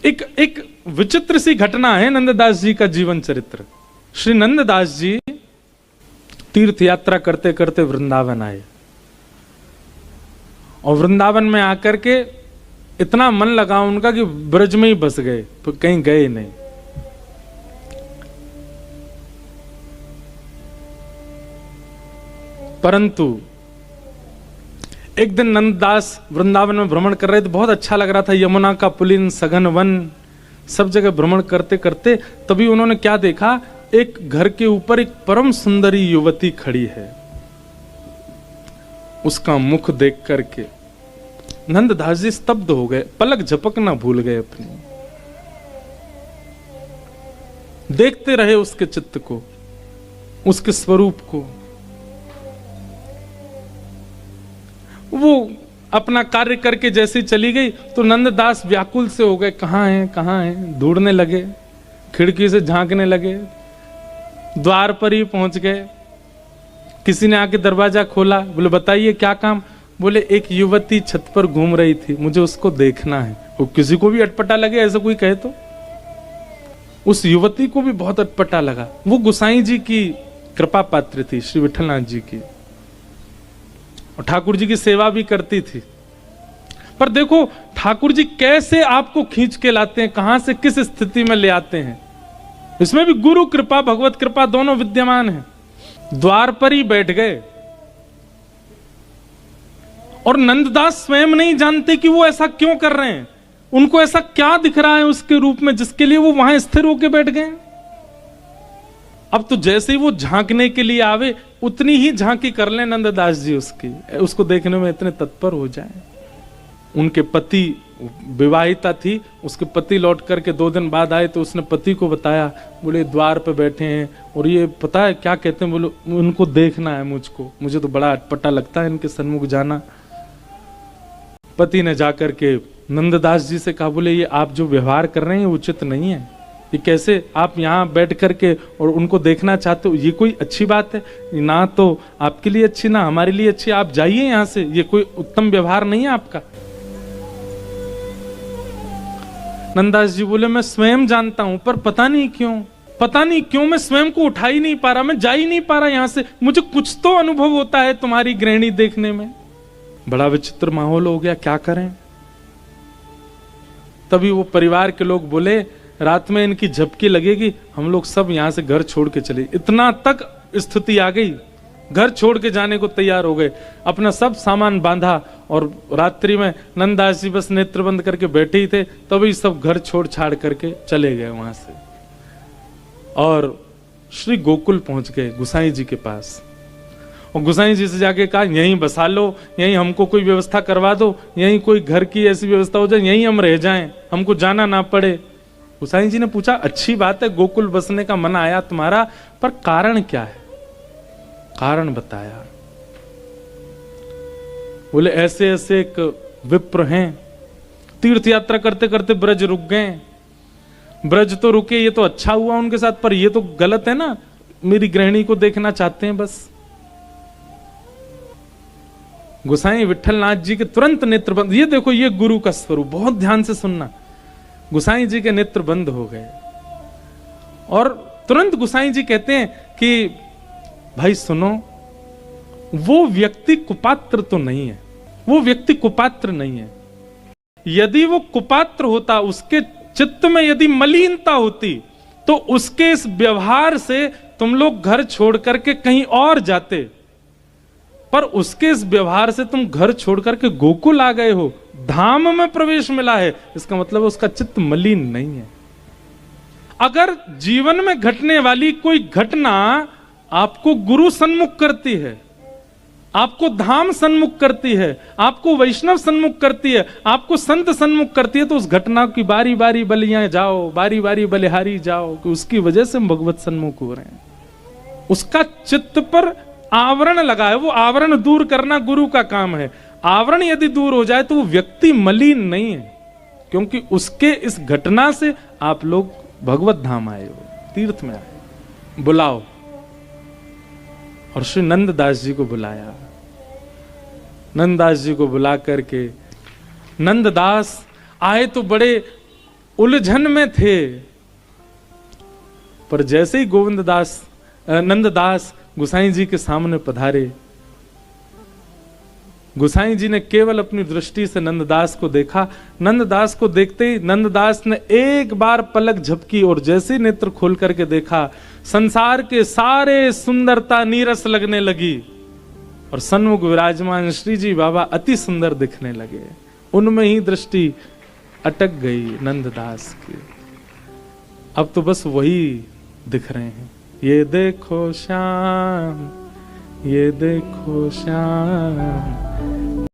एक विचित्र सी घटना है नंददास जी का जीवन चरित्र। श्री नंददास जी तीर्थ यात्रा करते करते वृंदावन आए और वृंदावन में आकर के इतना मन लगा उनका कि ब्रज में ही बस गए, तो कहीं गए नहीं। परंतु एक दिन नंददास वृंदावन में भ्रमण कर रहे थे, बहुत अच्छा लग रहा था, यमुना का पुलिन, सघन वन, सब जगह भ्रमण करते करते तभी उन्होंने क्या देखा, एक घर के ऊपर एक परम सुंदरी युवती खड़ी है। उसका मुख देख करके नंददास जी स्तब्ध हो गए, पलक झपकना भूल गए अपनी। देखते रहे उसके चित्त को, उसके स्वरूप को। वो अपना कार्य करके जैसे चली गई तो नंददास व्याकुल से हो गए, कहां है, ढूंढने लगे, खिड़की से झांकने लगे, द्वार पर ही पहुंच गए। किसी ने आके दरवाजा खोला, बोले बताइए क्या काम? बोले एक युवती छत पर घूम रही थी, मुझे उसको देखना है। वो किसी को भी अटपटा लगे ऐसा कोई कहे तो, उस युवती को भी बहुत अटपटा लगा। वो गोसाई जी की कृपा पात्र थी, श्री विठलनाथ जी की, और ठाकुर जी की सेवा भी करती थी। पर देखो ठाकुर जी कैसे आपको खींच के लाते हैं, कहां से किस स्थिति में ले आते हैं। इसमें भी गुरु कृपा भगवत कृपा दोनों विद्यमान है। द्वार पर ही बैठ गए और नंददास स्वयं नहीं जानते कि वो ऐसा क्यों कर रहे हैं, उनको ऐसा क्या दिख रहा है उसके रूप में जिसके लिए वो वहां स्थिर होकर बैठ गए। अब तो जैसे ही वो झांकने के लिए आवे उतनी ही झांकी कर ले नंददास जी उसकी, उसको देखने में इतने तत्पर हो जाए। उनके पति, विवाहिता थी, उसके पति लौट करके 2 दिन बाद आए तो उसने पति को बताया, बोले द्वार पे बैठे हैं और ये पता है क्या कहते हैं, बोले उनको देखना है मुझको, मुझे तो बड़ा अटपटा लगता है इनके सन्मुख जाना। पति ने जाकर के नंददास जी से कहा, बोले ये आप जो व्यवहार कर रहे हैं उचित नहीं है, ये कैसे आप यहाँ बैठ करके और उनको देखना चाहते हो, ये कोई अच्छी बात है ना, तो आपके लिए अच्छी ना हमारे लिए अच्छी, आप जाइए यहाँ से, ये कोई उत्तम व्यवहार नहीं है आपका। नंददास जी बोले मैं स्वयं जानता हूं, पर पता नहीं क्यों मैं स्वयं को उठा ही नहीं पा रहा, मैं जा ही नहीं पा रहा यहां से, मुझे कुछ तो अनुभव होता है तुम्हारी गृहिणी देखने में। बड़ा विचित्र माहौल हो गया, क्या करें। तभी वो परिवार के लोग बोले रात में इनकी झपकी लगेगी, हम लोग सब यहां से घर छोड़ के चले। इतना तक स्थिति आ गई, घर छोड़ के जाने को तैयार हो गए, अपना सब सामान बांधा और रात्रि में नंददास जी बस नेत्र बंद करके बैठे ही थे, तभी सब घर छोड़ छाड़ करके चले गए वहां से और श्री गोकुल पहुंच गए गोसाई जी के पास। और गोसाई जी से जाके कहा यहीं बसा लो, यहीं हमको कोई व्यवस्था करवा दो, यहीं कोई घर की ऐसी व्यवस्था हो जाए, यहीं हम रह जाएं, हमको जाना ना पड़े। गोसाई जी ने पूछा अच्छी बात है गोकुल बसने का मन आया तुम्हारा, पर कारण क्या है? कारण बताया। बोले ऐसे ऐसे एक विप्र हैं, तीर्थ यात्रा करते करते ब्रज रुक गए। ब्रज तो रुके, ये तो अच्छा हुआ उनके साथ, पर ये तो गलत है ना, मेरी गृहिणी को देखना चाहते हैं बस। गोसाई विठलनाथ जी के तुरंत नेत्र बंद, ये देखो ये गुरु का स्वरूप, बहुत ध्यान से सुनना। गोसाई जी के नेत्र बंद हो गए और तुरंत गोसाई जी कहते हैं कि भाई सुनो, वो व्यक्ति कुपात्र तो नहीं है, वो व्यक्ति कुपात्र नहीं है। यदि वो कुपात्र होता, उसके चित्त में यदि मलिनता होती, तो उसके इस व्यवहार से तुम लोग घर छोड़ करके कहीं और जाते, पर उसके इस व्यवहार से तुम घर छोड़ करके गोकुल आ गए हो, धाम में प्रवेश मिला है, इसका मतलब उसका चित्त मलिन नहीं है। अगर जीवन में घटने वाली कोई घटना आपको गुरु सन्मुख करती है, आपको धाम सन्मुख करती है, आपको वैष्णव सन्मुख करती है, आपको संत सन्मुख करती है, तो उस घटना की बारी बारी बलियां जाओ, बारी बारी बलिहारी जाओ, कि उसकी वजह से हम भगवत सन्मुख हो रहे हैं। उसका चित्त पर आवरण लगा है, वो आवरण दूर करना गुरु का काम है। आवरण यदि दूर हो जाए तो वो व्यक्ति मलिन नहीं है, क्योंकि उसके इस घटना से आप लोग भगवत धाम आए हो, तीर्थ में आए। बुलाओ। और श्री नंददास जी को बुलाया। नंददास जी को बुला करके नंददास आए तो बड़े उलझन में थे, पर जैसे ही नंददास गुसाई जी के सामने पधारे, गुसाई जी ने केवल अपनी दृष्टि से नंददास को देखा। नंददास को देखते ही नंददास ने एक बार पलक झपकी और जैसे नेत्र खोल करके देखा, संसार के सारे सुंदरता नीरस लगने लगी और सन्मुख विराजमान श्री जी बाबा अति सुंदर दिखने लगे। उनमें ही दृष्टि अटक गई नंददास की। अब तो बस वही दिख रहे हैं, ये देखो श्याम, ये देखो श्याम,